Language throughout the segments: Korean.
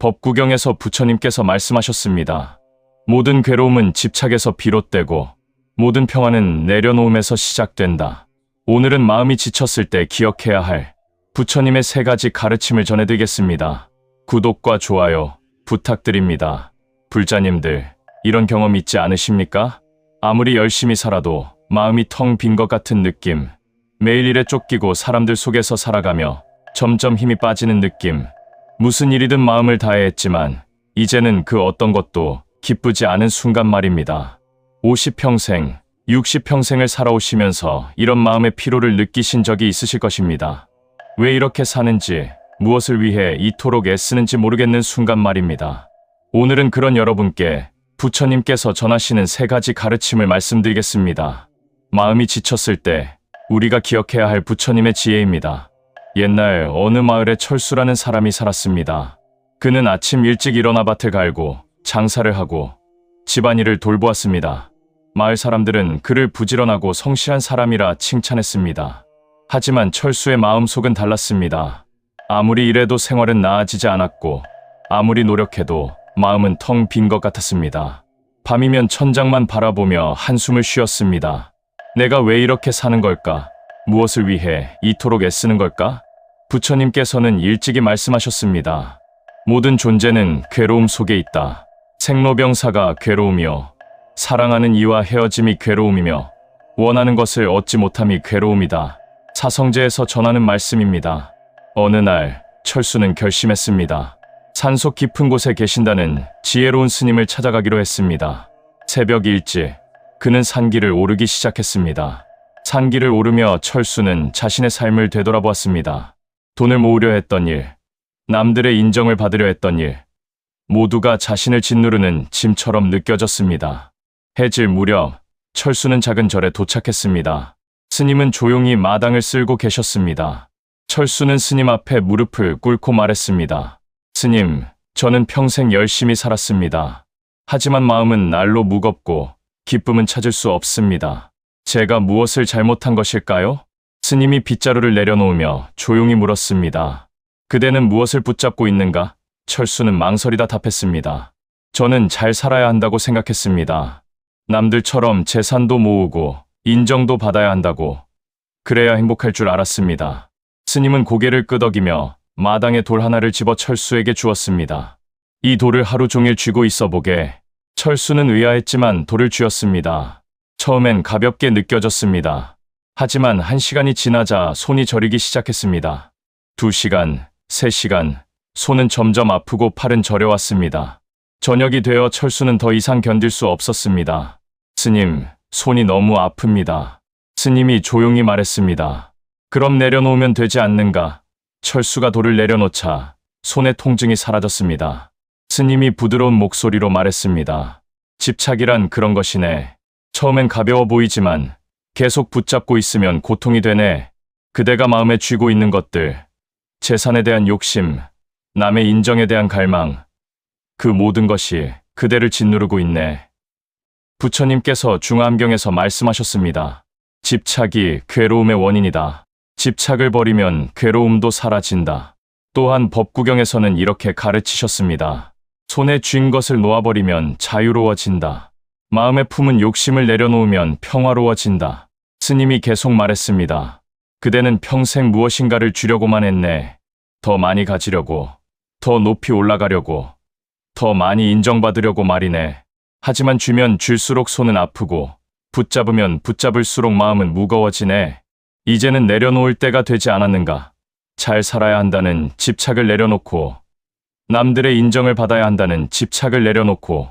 법구경에서 부처님께서 말씀하셨습니다. 모든 괴로움은 집착에서 비롯되고 모든 평화는 내려놓음에서 시작된다. 오늘은 마음이 지쳤을 때 기억해야 할 부처님의 3가지 가르침을 전해드리겠습니다. 구독과 좋아요 부탁드립니다. 불자님들, 이런 경험 있지 않으십니까? 아무리 열심히 살아도 마음이 텅 빈 것 같은 느낌, 매일 일에 쫓기고 사람들 속에서 살아가며 점점 힘이 빠지는 느낌, 무슨 일이든 마음을 다해 했지만 이제는 그 어떤 것도 기쁘지 않은 순간 말입니다. 50평생, 60평생을 살아오시면서 이런 마음의 피로를 느끼신 적이 있으실 것입니다. 왜 이렇게 사는지, 무엇을 위해 이토록 애쓰는지 모르겠는 순간 말입니다. 오늘은 그런 여러분께 부처님께서 전하시는 3가지 가르침을 말씀드리겠습니다. 마음이 지쳤을 때 우리가 기억해야 할 부처님의 지혜입니다. 옛날 어느 마을에 철수라는 사람이 살았습니다. 그는 아침 일찍 일어나 밭을 갈고 장사를 하고 집안일을 돌보았습니다. 마을 사람들은 그를 부지런하고 성실한 사람이라 칭찬했습니다. 하지만 철수의 마음속은 달랐습니다. 아무리 일해도 생활은 나아지지 않았고 아무리 노력해도 마음은 텅 빈 것 같았습니다. 밤이면 천장만 바라보며 한숨을 쉬었습니다. 내가 왜 이렇게 사는 걸까? 무엇을 위해 이토록 애쓰는 걸까? 부처님께서는 일찍이 말씀하셨습니다. 모든 존재는 괴로움 속에 있다. 생로병사가 괴로움이요, 사랑하는 이와 헤어짐이 괴로움이며 원하는 것을 얻지 못함이 괴로움이다. 사성제에서 전하는 말씀입니다. 어느 날 철수는 결심했습니다. 산속 깊은 곳에 계신다는 지혜로운 스님을 찾아가기로 했습니다. 새벽 일찍 그는 산길을 오르기 시작했습니다. 산길을 오르며 철수는 자신의 삶을 되돌아보았습니다. 돈을 모으려 했던 일, 남들의 인정을 받으려 했던 일, 모두가 자신을 짓누르는 짐처럼 느껴졌습니다. 해질 무렵 철수는 작은 절에 도착했습니다. 스님은 조용히 마당을 쓸고 계셨습니다. 철수는 스님 앞에 무릎을 꿇고 말했습니다. 스님, 저는 평생 열심히 살았습니다. 하지만 마음은 날로 무겁고 기쁨은 찾을 수 없습니다. 제가 무엇을 잘못한 것일까요? 스님이 빗자루를 내려놓으며 조용히 물었습니다. 그대는 무엇을 붙잡고 있는가? 철수는 망설이다 답했습니다. 저는 잘 살아야 한다고 생각했습니다. 남들처럼 재산도 모으고 인정도 받아야 한다고. 그래야 행복할 줄 알았습니다. 스님은 고개를 끄덕이며 마당에 돌 하나를 집어 철수에게 주었습니다. 이 돌을 하루 종일 쥐고 있어 보게. 철수는 의아했지만 돌을 쥐었습니다. 처음엔 가볍게 느껴졌습니다. 하지만 1시간이 지나자 손이 저리기 시작했습니다. 2시간, 3시간, 손은 점점 아프고 팔은 저려왔습니다. 저녁이 되어 철수는 더 이상 견딜 수 없었습니다. 스님, 손이 너무 아픕니다. 스님이 조용히 말했습니다. 그럼 내려놓으면 되지 않는가? 철수가 돌을 내려놓자 손의 통증이 사라졌습니다. 스님이 부드러운 목소리로 말했습니다. 집착이란 그런 것이네. 처음엔 가벼워 보이지만 계속 붙잡고 있으면 고통이 되네. 그대가 마음에 쥐고 있는 것들, 재산에 대한 욕심, 남의 인정에 대한 갈망, 그 모든 것이 그대를 짓누르고 있네. 부처님께서 중화암경에서 말씀하셨습니다. 집착이 괴로움의 원인이다. 집착을 버리면 괴로움도 사라진다. 또한 법구경에서는 이렇게 가르치셨습니다. 손에 쥔 것을 놓아버리면 자유로워진다. 마음에 품은 욕심을 내려놓으면 평화로워진다. 스님이 계속 말했습니다. 그대는 평생 무엇인가를 쥐려고만 했네. 더 많이 가지려고, 더 높이 올라가려고, 더 많이 인정받으려고 말이네. 하지만 쥐면 쥘수록 손은 아프고 붙잡으면 붙잡을수록 마음은 무거워지네. 이제는 내려놓을 때가 되지 않았는가? 잘 살아야 한다는 집착을 내려놓고, 남들의 인정을 받아야 한다는 집착을 내려놓고,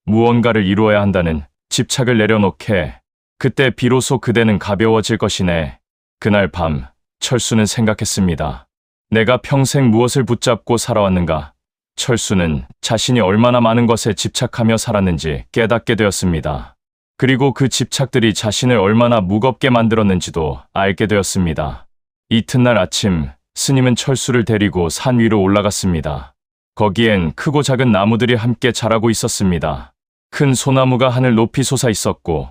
무언가를 이루어야 한다는 집착을 내려놓게. 그때 비로소 그대는 가벼워질 것이네. 그날 밤 철수는 생각했습니다. 내가 평생 무엇을 붙잡고 살아왔는가? 철수는 자신이 얼마나 많은 것에 집착하며 살았는지 깨닫게 되었습니다. 그리고 그 집착들이 자신을 얼마나 무겁게 만들었는지도 알게 되었습니다. 이튿날 아침 스님은 철수를 데리고 산 위로 올라갔습니다. 거기엔 크고 작은 나무들이 함께 자라고 있었습니다. 큰 소나무가 하늘 높이 솟아 있었고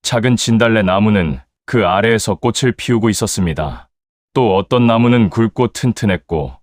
작은 진달래 나무는 그 아래에서 꽃을 피우고 있었습니다. 또 어떤 나무는 굵고 튼튼했고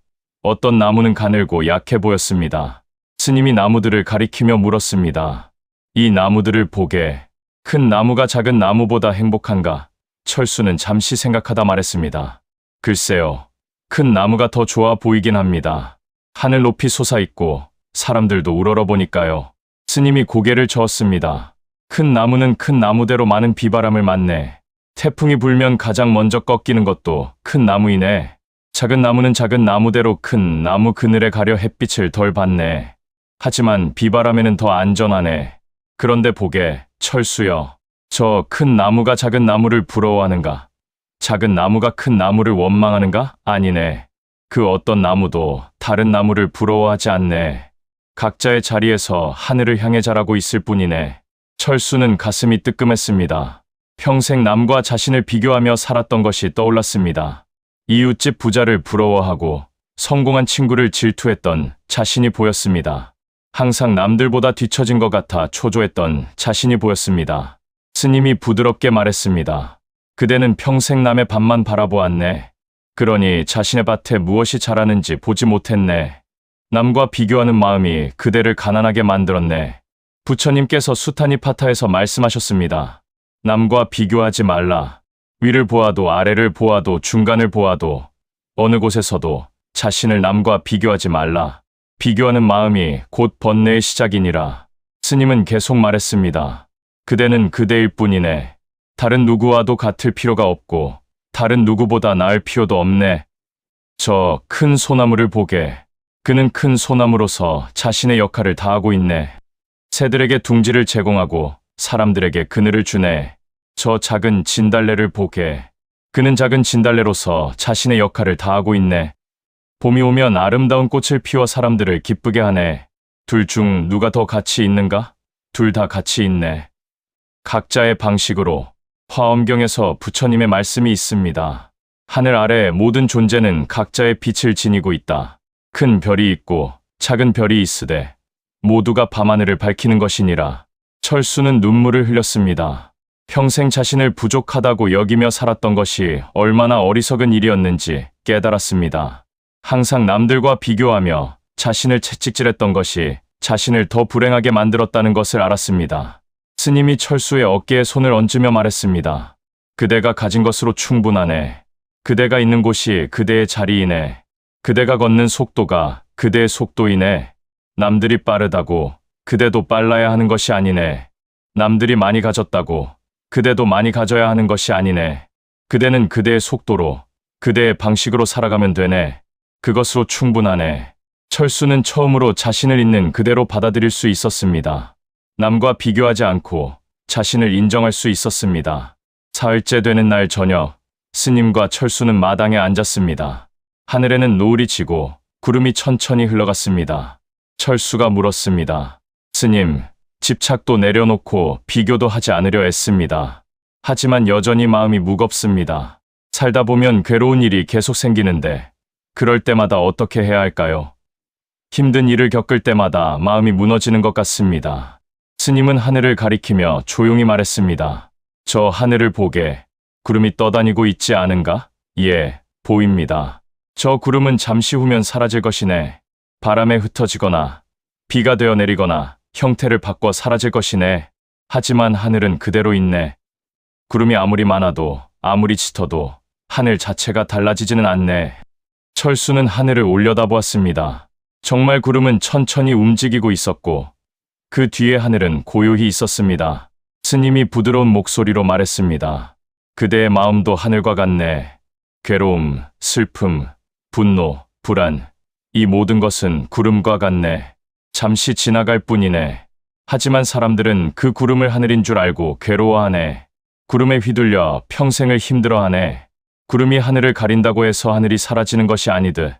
어떤 나무는 가늘고 약해 보였습니다. 스님이 나무들을 가리키며 물었습니다. 이 나무들을 보게. 큰 나무가 작은 나무보다 행복한가? 철수는 잠시 생각하다 말했습니다. 글쎄요. 큰 나무가 더 좋아 보이긴 합니다. 하늘 높이 솟아있고 사람들도 우러러보니까요. 스님이 고개를 저었습니다. 큰 나무는 큰 나무대로 많은 비바람을 맞네. 태풍이 불면 가장 먼저 꺾이는 것도 큰 나무이네. 작은 나무는 작은 나무대로 큰 나무 그늘에 가려 햇빛을 덜 받네. 하지만 비바람에는 더 안전하네. 그런데 보게, 철수여. 저 큰 나무가 작은 나무를 부러워하는가? 작은 나무가 큰 나무를 원망하는가? 아니네. 그 어떤 나무도 다른 나무를 부러워하지 않네. 각자의 자리에서 하늘을 향해 자라고 있을 뿐이네. 철수는 가슴이 뜨끔했습니다. 평생 남과 자신을 비교하며 살았던 것이 떠올랐습니다. 이웃집 부자를 부러워하고 성공한 친구를 질투했던 자신이 보였습니다. 항상 남들보다 뒤처진 것 같아 초조했던 자신이 보였습니다. 스님이 부드럽게 말했습니다. 그대는 평생 남의 밭만 바라보았네. 그러니 자신의 밭에 무엇이 자라는지 보지 못했네. 남과 비교하는 마음이 그대를 가난하게 만들었네. 부처님께서 수타니파타에서 말씀하셨습니다. 남과 비교하지 말라. 위를 보아도 아래를 보아도 중간을 보아도 어느 곳에서도 자신을 남과 비교하지 말라. 비교하는 마음이 곧 번뇌의 시작이니라. 스님은 계속 말했습니다. 그대는 그대일 뿐이네. 다른 누구와도 같을 필요가 없고 다른 누구보다 나을 필요도 없네. 저 큰 소나무를 보게. 그는 큰 소나무로서 자신의 역할을 다하고 있네. 새들에게 둥지를 제공하고 사람들에게 그늘을 주네. 저 작은 진달래를 보게. 그는 작은 진달래로서 자신의 역할을 다하고 있네. 봄이 오면 아름다운 꽃을 피워 사람들을 기쁘게 하네. 둘 중 누가 더 가치 있는가? 둘 다 가치 있네. 각자의 방식으로. 화엄경에서 부처님의 말씀이 있습니다. 하늘 아래 모든 존재는 각자의 빛을 지니고 있다. 큰 별이 있고 작은 별이 있으되 모두가 밤하늘을 밝히는 것이니라. 철수는 눈물을 흘렸습니다. 평생 자신을 부족하다고 여기며 살았던 것이 얼마나 어리석은 일이었는지 깨달았습니다. 항상 남들과 비교하며 자신을 채찍질했던 것이 자신을 더 불행하게 만들었다는 것을 알았습니다. 스님이 철수의 어깨에 손을 얹으며 말했습니다. 그대가 가진 것으로 충분하네. 그대가 있는 곳이 그대의 자리이네. 그대가 걷는 속도가 그대의 속도이네. 남들이 빠르다고 그대도 빨라야 하는 것이 아니네. 남들이 많이 가졌다고 그대도 많이 가져야 하는 것이 아니네. 그대는 그대의 속도로 그대의 방식으로 살아가면 되네. 그것으로 충분하네. 철수는 처음으로 자신을 있는 그대로 받아들일 수 있었습니다. 남과 비교하지 않고 자신을 인정할 수 있었습니다. 사흘째 되는 날 저녁, 스님과 철수는 마당에 앉았습니다. 하늘에는 노을이 지고 구름이 천천히 흘러갔습니다. 철수가 물었습니다. 스님, 집착도 내려놓고 비교도 하지 않으려 애씁니다. 하지만 여전히 마음이 무겁습니다. 살다 보면 괴로운 일이 계속 생기는데 그럴 때마다 어떻게 해야 할까요? 힘든 일을 겪을 때마다 마음이 무너지는 것 같습니다. 스님은 하늘을 가리키며 조용히 말했습니다. 저 하늘을 보게. 구름이 떠다니고 있지 않은가? 예, 보입니다. 저 구름은 잠시 후면 사라질 것이네. 바람에 흩어지거나 비가 되어 내리거나 형태를 바꿔 사라질 것이네. 하지만 하늘은 그대로 있네. 구름이 아무리 많아도 아무리 짙어도 하늘 자체가 달라지지는 않네. 철수는 하늘을 올려다보았습니다. 정말 구름은 천천히 움직이고 있었고 그 뒤에 하늘은 고요히 있었습니다. 스님이 부드러운 목소리로 말했습니다. 그대의 마음도 하늘과 같네. 괴로움, 슬픔, 분노, 불안, 이 모든 것은 구름과 같네. 잠시 지나갈 뿐이네. 하지만 사람들은 그 구름을 하늘인 줄 알고 괴로워하네. 구름에 휘둘려 평생을 힘들어하네. 구름이 하늘을 가린다고 해서 하늘이 사라지는 것이 아니듯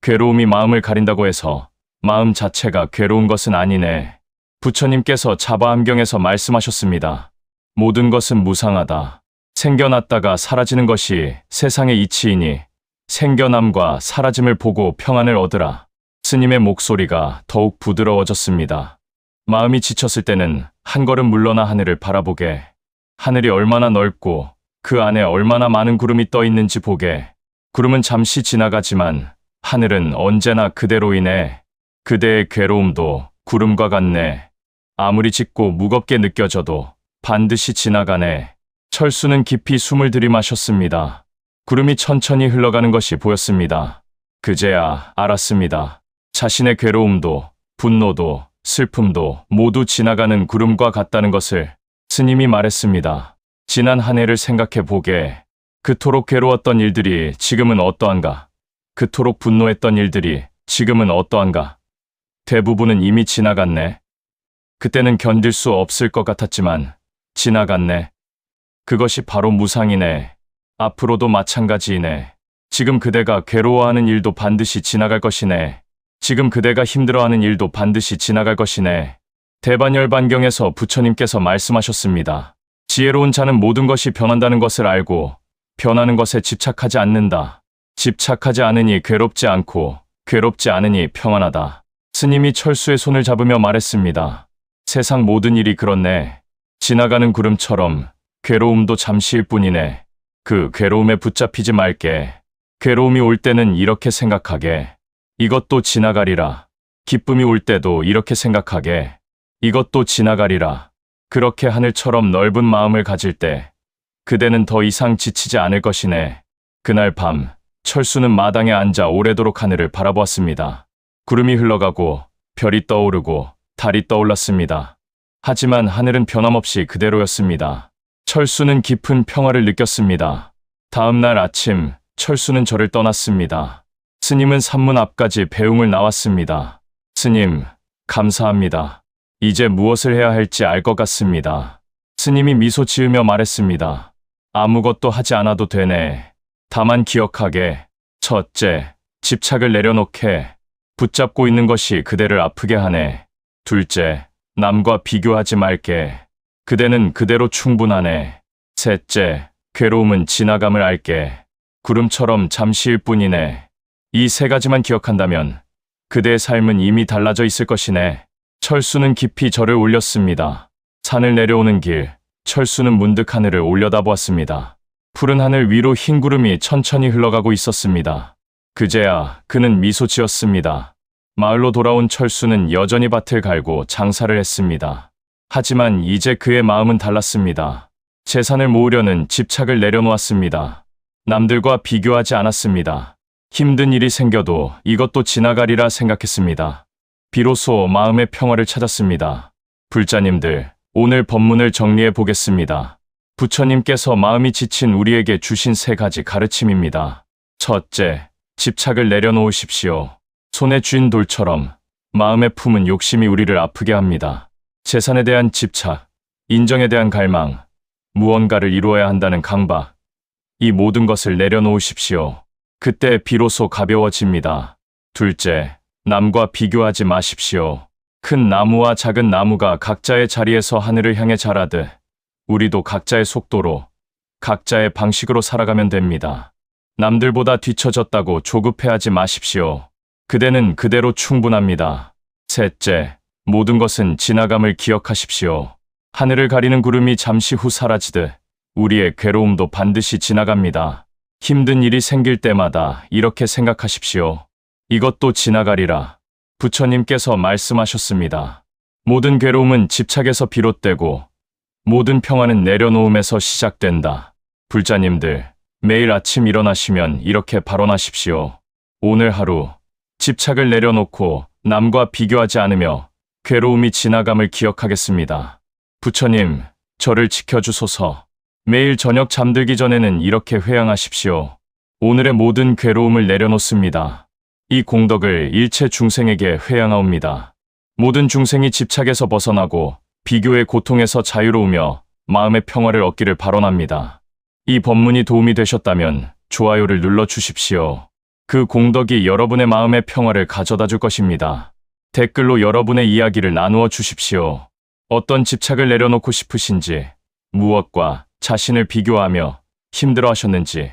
괴로움이 마음을 가린다고 해서 마음 자체가 괴로운 것은 아니네. 부처님께서 자바암경에서 말씀하셨습니다. 모든 것은 무상하다. 생겨났다가 사라지는 것이 세상의 이치이니 생겨남과 사라짐을 보고 평안을 얻으라. 스님의 목소리가 더욱 부드러워졌습니다. 마음이 지쳤을 때는 한 걸음 물러나 하늘을 바라보게. 하늘이 얼마나 넓고 그 안에 얼마나 많은 구름이 떠 있는지 보게. 구름은 잠시 지나가지만 하늘은 언제나 그대로이네. 그대의 괴로움도 구름과 같네. 아무리 짙고 무겁게 느껴져도 반드시 지나가네. 철수는 깊이 숨을 들이마셨습니다. 구름이 천천히 흘러가는 것이 보였습니다. 그제야 알았습니다. 자신의 괴로움도 분노도 슬픔도 모두 지나가는 구름과 같다는 것을. 스님이 말했습니다. 지난 한 해를 생각해 보게. 그토록 괴로웠던 일들이 지금은 어떠한가? 그토록 분노했던 일들이 지금은 어떠한가? 대부분은 이미 지나갔네. 그때는 견딜 수 없을 것 같았지만 지나갔네. 그것이 바로 무상이네. 앞으로도 마찬가지이네. 지금 그대가 괴로워하는 일도 반드시 지나갈 것이네. 지금 그대가 힘들어하는 일도 반드시 지나갈 것이네. 대반열반경에서 부처님께서 말씀하셨습니다. 지혜로운 자는 모든 것이 변한다는 것을 알고 변하는 것에 집착하지 않는다. 집착하지 않으니 괴롭지 않고 괴롭지 않으니 평안하다. 스님이 철수의 손을 잡으며 말했습니다. 세상 모든 일이 그렇네. 지나가는 구름처럼 괴로움도 잠시일 뿐이네. 그 괴로움에 붙잡히지 말게. 괴로움이 올 때는 이렇게 생각하게. 이것도 지나가리라. 기쁨이 올 때도 이렇게 생각하게. 이것도 지나가리라. 그렇게 하늘처럼 넓은 마음을 가질 때 그대는 더 이상 지치지 않을 것이네. 그날 밤 철수는 마당에 앉아 오래도록 하늘을 바라보았습니다. 구름이 흘러가고 별이 떠오르고 달이 떠올랐습니다. 하지만 하늘은 변함없이 그대로였습니다. 철수는 깊은 평화를 느꼈습니다. 다음 날 아침 철수는 절을 떠났습니다. 스님은 산문 앞까지 배웅을 나왔습니다. 스님, 감사합니다. 이제 무엇을 해야 할지 알 것 같습니다. 스님이 미소 지으며 말했습니다. 아무것도 하지 않아도 되네. 다만 기억하게. 첫째, 집착을 내려놓게. 붙잡고 있는 것이 그대를 아프게 하네. 둘째, 남과 비교하지 말게. 그대는 그대로 충분하네. 셋째, 괴로움은 지나감을 알게. 구름처럼 잠시일 뿐이네. 이 세 가지만 기억한다면 그대의 삶은 이미 달라져 있을 것이네. 철수는 깊이 절을 올렸습니다. 산을 내려오는 길, 철수는 문득 하늘을 올려다보았습니다. 푸른 하늘 위로 흰 구름이 천천히 흘러가고 있었습니다. 그제야 그는 미소 지었습니다. 마을로 돌아온 철수는 여전히 밭을 갈고 장사를 했습니다. 하지만 이제 그의 마음은 달랐습니다. 재산을 모으려는 집착을 내려놓았습니다. 남들과 비교하지 않았습니다. 힘든 일이 생겨도 이것도 지나가리라 생각했습니다. 비로소 마음의 평화를 찾았습니다. 불자님들, 오늘 법문을 정리해 보겠습니다. 부처님께서 마음이 지친 우리에게 주신 세 가지 가르침입니다. 첫째, 집착을 내려놓으십시오. 손에 쥔 돌처럼 마음에 품은 욕심이 우리를 아프게 합니다. 재산에 대한 집착, 인정에 대한 갈망, 무언가를 이루어야 한다는 강박, 이 모든 것을 내려놓으십시오. 그때 비로소 가벼워집니다. 둘째, 남과 비교하지 마십시오. 큰 나무와 작은 나무가 각자의 자리에서 하늘을 향해 자라듯 우리도 각자의 속도로, 각자의 방식으로 살아가면 됩니다. 남들보다 뒤처졌다고 조급해하지 마십시오. 그대는 그대로 충분합니다. 셋째, 모든 것은 지나감을 기억하십시오. 하늘을 가리는 구름이 잠시 후 사라지듯 우리의 괴로움도 반드시 지나갑니다. 힘든 일이 생길 때마다 이렇게 생각하십시오. 이것도 지나가리라. 부처님께서 말씀하셨습니다. 모든 괴로움은 집착에서 비롯되고 모든 평화는 내려놓음에서 시작된다. 불자님들, 매일 아침 일어나시면 이렇게 발언하십시오. 오늘 하루 집착을 내려놓고 남과 비교하지 않으며 괴로움이 지나감을 기억하겠습니다. 부처님, 저를 지켜주소서. 매일 저녁 잠들기 전에는 이렇게 회양하십시오. 오늘의 모든 괴로움을 내려놓습니다. 이 공덕을 일체 중생에게 회양하옵니다. 모든 중생이 집착에서 벗어나고 비교의 고통에서 자유로우며 마음의 평화를 얻기를 발언합니다. 이 법문이 도움이 되셨다면 좋아요를 눌러주십시오. 그 공덕이 여러분의 마음의 평화를 가져다 줄 것입니다. 댓글로 여러분의 이야기를 나누어 주십시오. 어떤 집착을 내려놓고 싶으신지, 무엇과 자신을 비교하며 힘들어 하셨는지,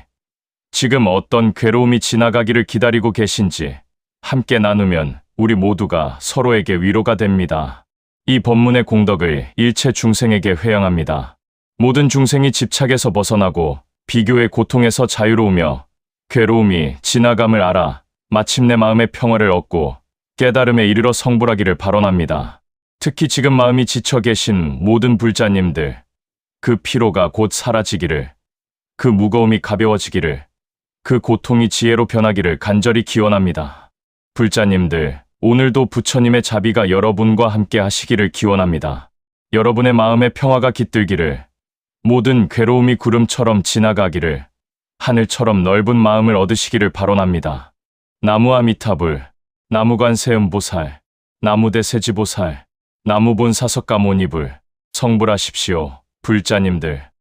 지금 어떤 괴로움이 지나가기를 기다리고 계신지 함께 나누면 우리 모두가 서로에게 위로가 됩니다. 이 법문의 공덕을 일체 중생에게 회양합니다. 모든 중생이 집착에서 벗어나고 비교의 고통에서 자유로우며 괴로움이 지나감을 알아 마침내 마음의 평화를 얻고 깨달음에 이르러 성불하기를 발언합니다. 특히 지금 마음이 지쳐 계신 모든 불자님들, 그 피로가 곧 사라지기를, 그 무거움이 가벼워지기를, 그 고통이 지혜로 변하기를 간절히 기원합니다. 불자님들, 오늘도 부처님의 자비가 여러분과 함께 하시기를 기원합니다. 여러분의 마음의 평화가 깃들기를, 모든 괴로움이 구름처럼 지나가기를, 하늘처럼 넓은 마음을 얻으시기를 발언합니다. 나무아미타불, 나무관세음보살, 나무대세지보살, 나무본사석가모니불, 성불하십시오, 불자님들.